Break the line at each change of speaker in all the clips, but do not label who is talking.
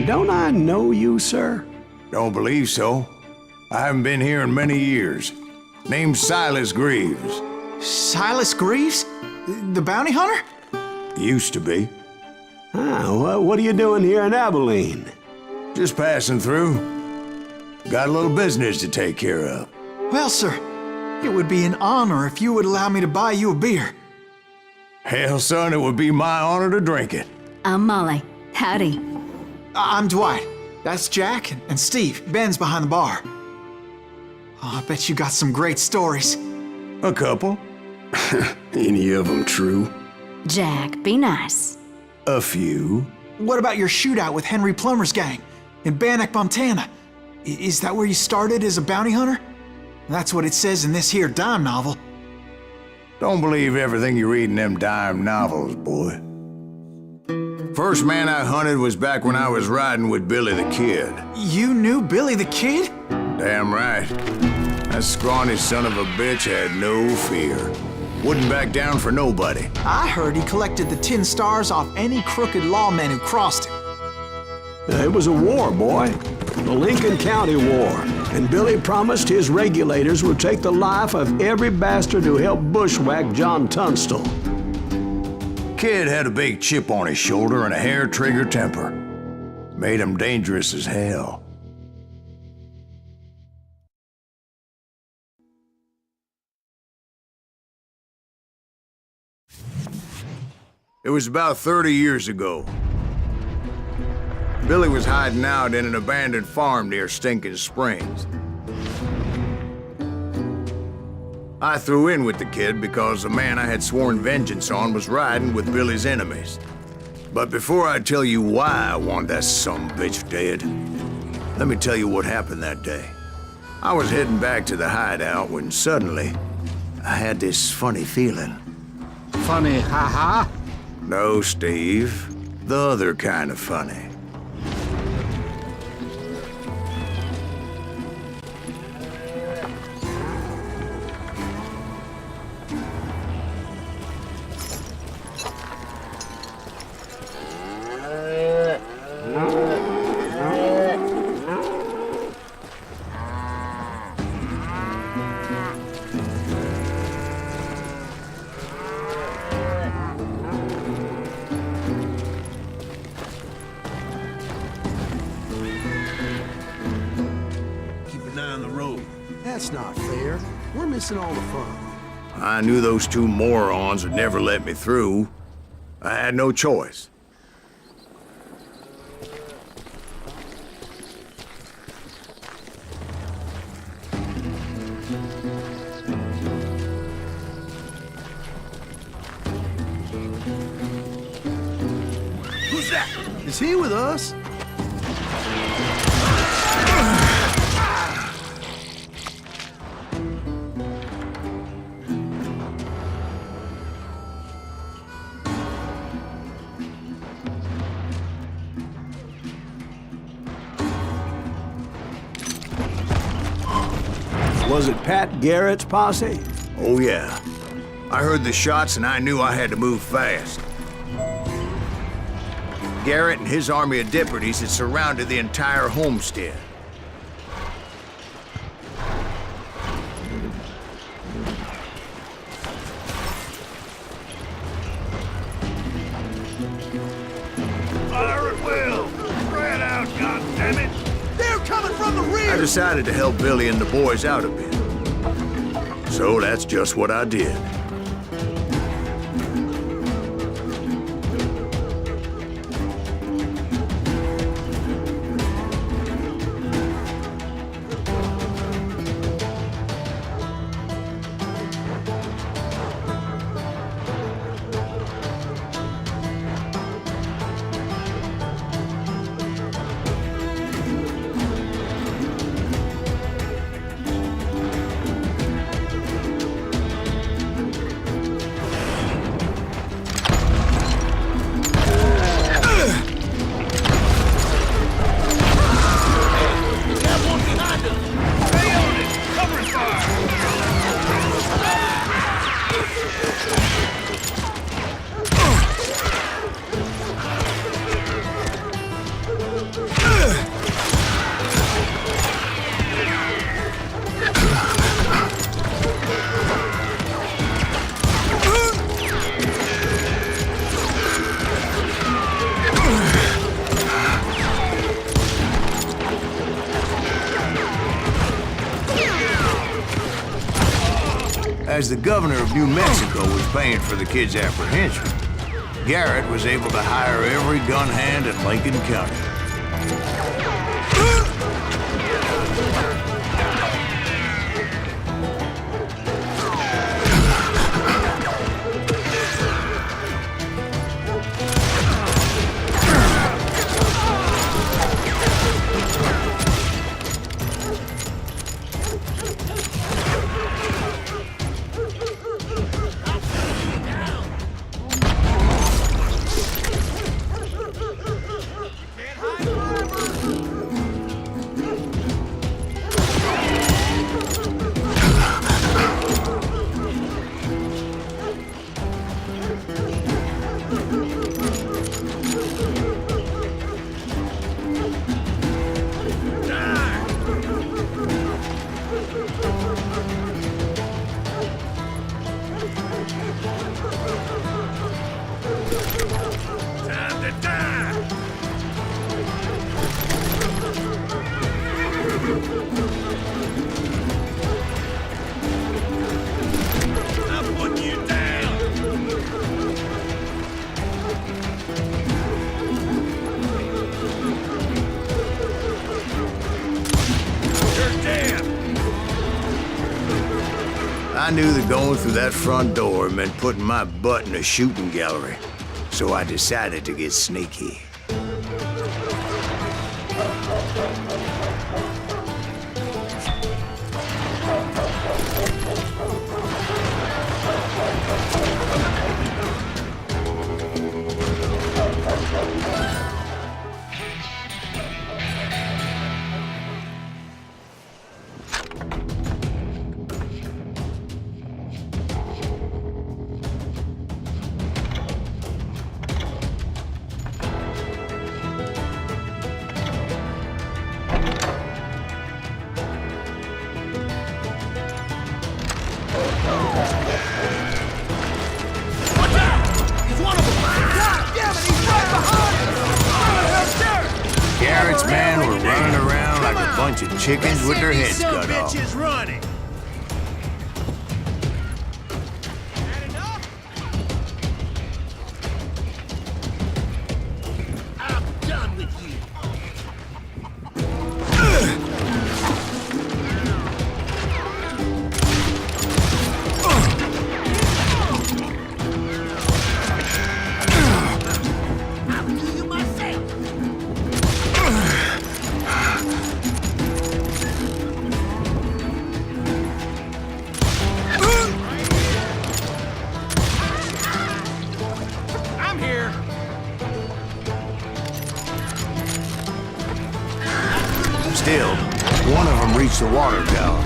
Don't I know you, sir?
Don't believe so. I haven't been here in many years. Name's Silas Greaves.
Silas Greaves? The bounty hunter?
Used to be.
What are you doing here in Abilene?
Just passing through. Got a little business to take care of.
Well, sir, it would be an honor if you would allow me to buy you a beer.
Hell, son, it would be my honor to drink it.
I'm Molly. Howdy.
I'm Dwight. That's Jack and Steve. Ben's behind the bar. Oh, I bet you got some great stories.
A couple.
Any of them true?
Jack, be nice.
A few.
What about your shootout with Henry Plummer's gang in Bannock, Montana? Is that where you started as a bounty hunter? That's what it says in this here dime novel.
Don't believe everything you read in them dime novels, boy. First man I hunted was back when I was riding with Billy the Kid.
You knew Billy the Kid?
Damn right. That scrawny son of a bitch had no fear. Wouldn't back down for nobody.
I heard he collected the 10 stars off any crooked lawmen who crossed him.
It was a war, boy. The Lincoln County War. And Billy promised his regulators would take the life of every bastard who helped bushwhack John Tunstall.
Kid had a big chip on his shoulder and a hair-trigger temper. Made him dangerous as hell. It was about 30 years ago. Billy was hiding out in an abandoned farm near Stинkin-Sprinks. I threw in with the kid because the man I had sworn vengeance on was riding with Billy's enemies. But before I tell you why I want that sumbitch dead, let me tell you what happened that day. I was heading back to the hideout when suddenly I had this funny feeling.
Funny, ha-ha?
No, Steve. The other kind of funny.
That's not fair. We're missing all the fun.
I knew those two morons would never let me through. I had no choice.
Who's that? Is he with us? Was it Pat Garrett's posse?
Oh, yeah. I heard the shots and I knew I had to move fast. Garrett and his army of deputies had surrounded the entire homestead.
Fire at will! Spread out, goddammit!
They're coming from the rear!
I decided to help Billy and the boys out a bit. So that's just what I did. As the governor of New Mexico was paying for the kid's apprehension, Garrett was able to hire every gun hand in Lincoln County. I knew that going through that front door meant putting my butt in a shooting gallery, so I decided to get sneaky. Garrett's men were running around like a bunch of chickens with their heads cut off.
Running. I'm done with you.
Still, one of them reached the water tower.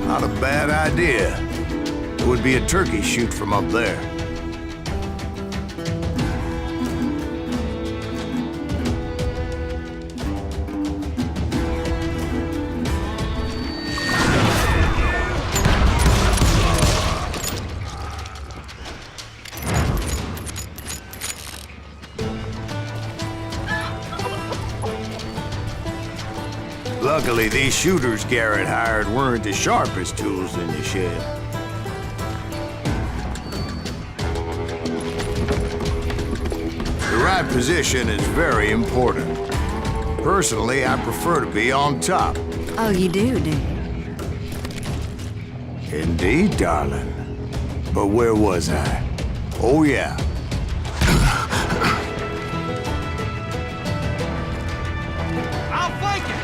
Not a bad idea. It would be a turkey shoot from up there. Luckily, these shooters Garrett hired weren't the sharpest tools in the shed. The right position is very important. Personally, I prefer to be on top.
Oh, you do, do you?
Indeed, darling. But where was I? Oh, yeah.
I'll flank it.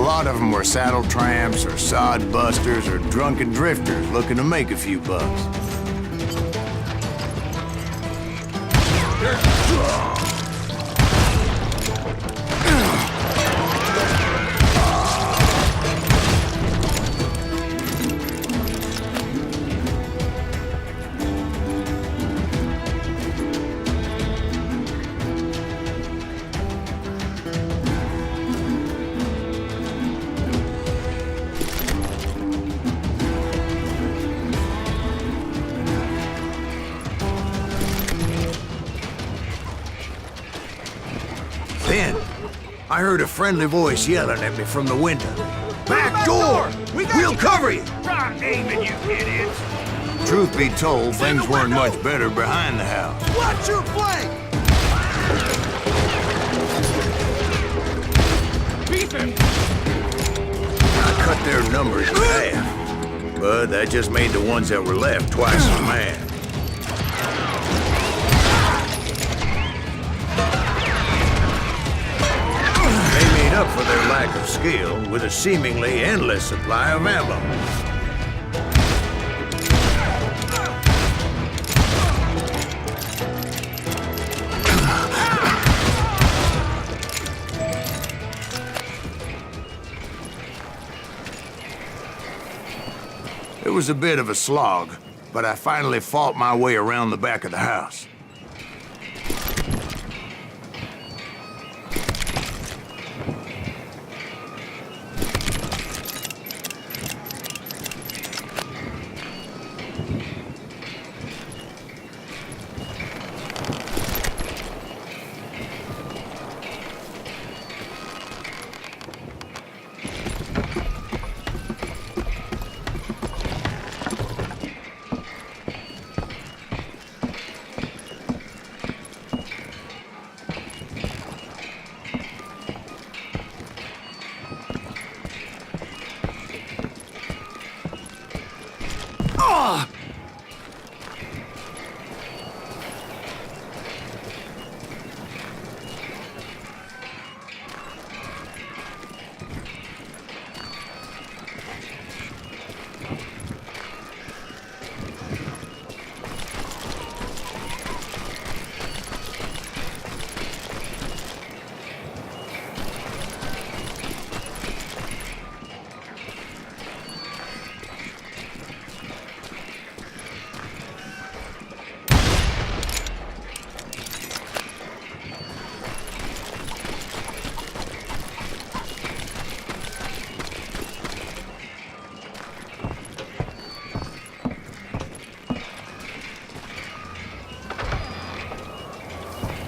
lot of them were saddle tramps or sod busters or drunken drifters looking to make a few bucks. Then, I heard a friendly voice yelling at me from the window. Back door! We'll cover you!
Try aiming, you idiots!
Truth be told, things weren't much better behind the house.
Watch your flank! Beef him!
I cut their numbers in half, but that just made the ones that were left twice as mad. They made up for their lack of skill with a seemingly endless supply of ammo. It was a bit of a slog, but I finally fought my way around the back of the house.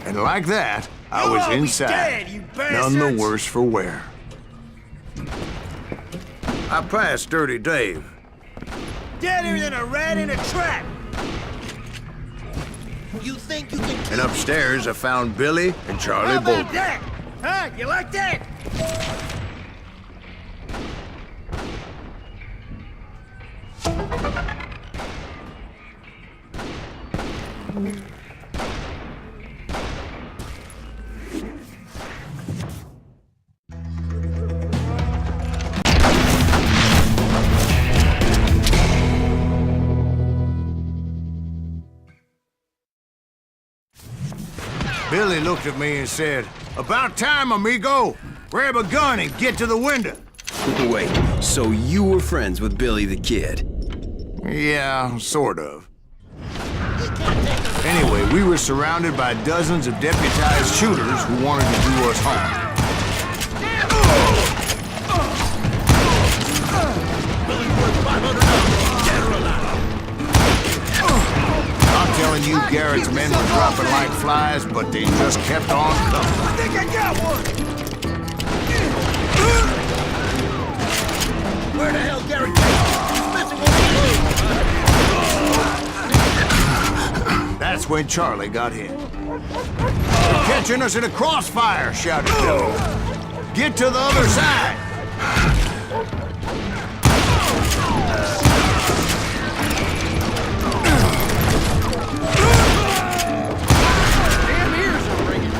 And like that, I was inside, none the worse for wear. I passed Dirty Dave.
Deader than a rat in a trap! You think you can
And upstairs, I found Billy and Charlie
How about
Bolton.
that? Huh? You like that?
Billy looked at me and said, "About time, amigo. Grab a gun and get to the window."
Wait, so you were friends with Billy the Kid?
Yeah, sort of. Anyway, we were surrounded by dozens of deputized shooters who wanted to do us harm. I'm telling you, Garrett's men were dropping like flies, but they just kept on coming.
I think I got one! Where the hell Garrett came? He's missing one of
That's when Charlie got hit. "They're catching us in a crossfire," shouted Billy. "Get to the other side!"
Damn ears are ringing.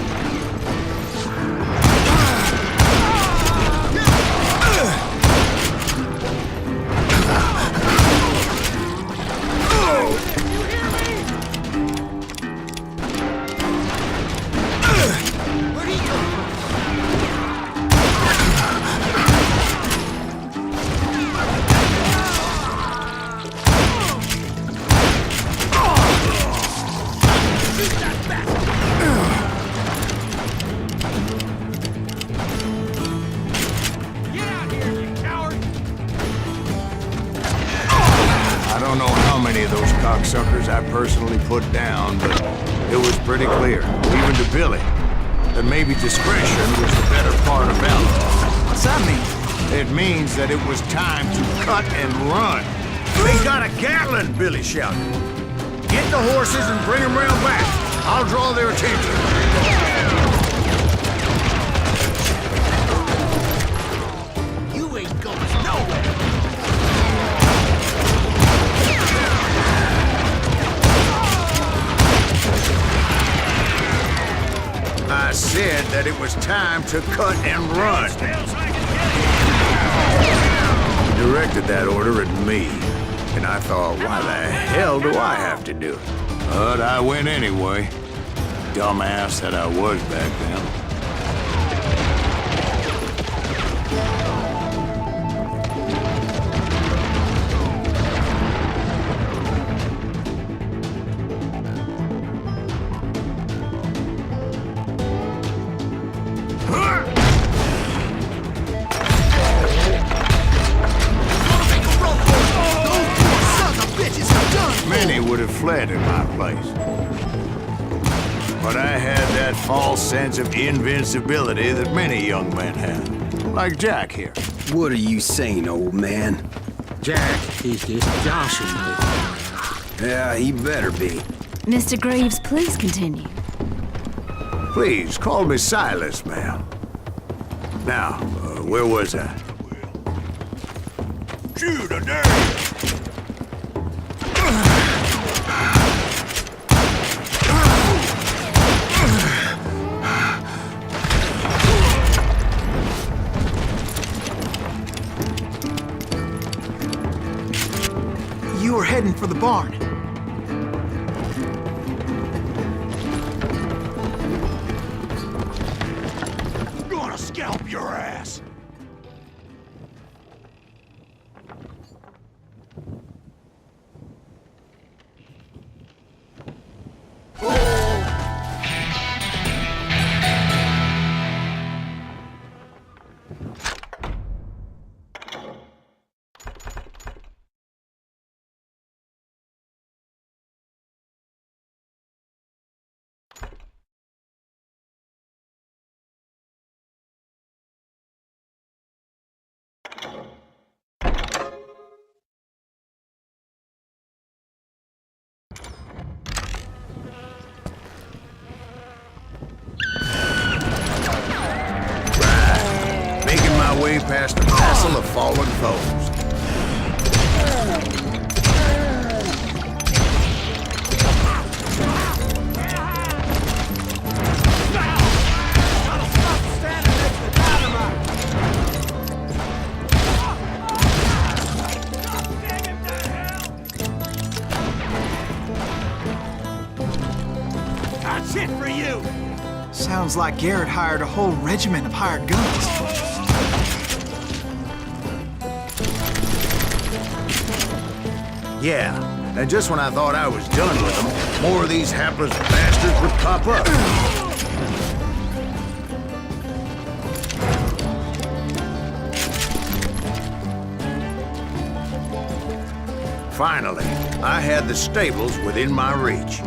many of those cocksuckers I personally put down, but it was pretty clear, even to Billy, that maybe discretion was the better part of valor.
What's that mean?
It means that it was time to cut and run. They got a Gatling, Billy shouted. Get the horses and bring them round back. I'll draw their attention.
You ain't going nowhere.
I said that it was time to cut and run. He directed that order at me, and I thought, why the hell do I have to do it? But I went anyway. Dumbass that I was back then. Many would have fled in my place. But I had that false sense of invincibility that many young men have. Like Jack here.
What are you saying, old man?
Jack, he's just joshing me.
Yeah, he better be.
Mr. Greaves, please continue.
Please, call me Silas, ma'am. Now, where was I? Shoot, I dare you!
You were heading for the barn.
I'm gonna scalp your ass.
Making my way past a castle of fallen foes.
That's it for you.
Sounds like Garrett hired a whole regiment of hired guns.
Yeah, and just when I thought I was done with them, more of these hapless bastards would pop up. Finally, I had the stables within my reach.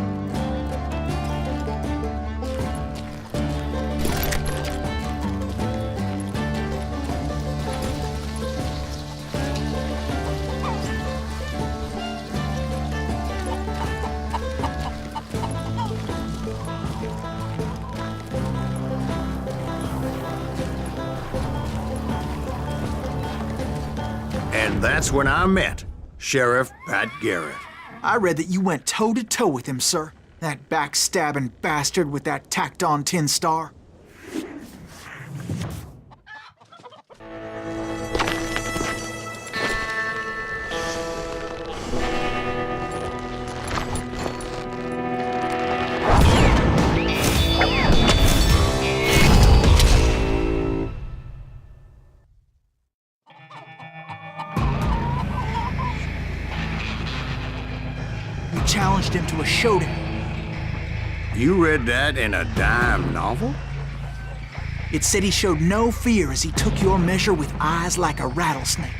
And that's when I met Sheriff Pat Garrett.
I read that you went toe-to-toe with him, sir. That backstabbing bastard with that tacked-on tin star. Challenged him to a showdown.
You read that in a dime novel?
It said he showed no fear as he took your measure with eyes like a rattlesnake.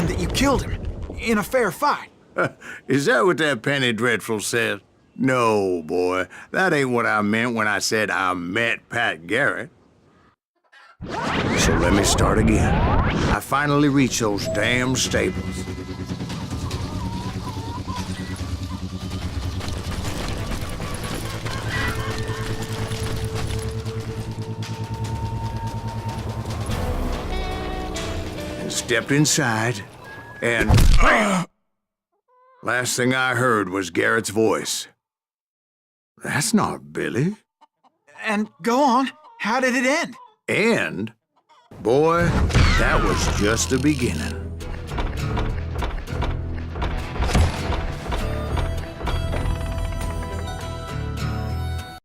understand that you killed him in a fair fight.
Is that what that Penny Dreadful said? No, boy. That ain't what I meant when I said I met Pat Garrett. So let me start again. I finally reached those damn stables. And stepped inside, and last thing I heard was Garrett's voice. That's not Billy.
And go on, how did it end?
And, boy, that was just the beginning.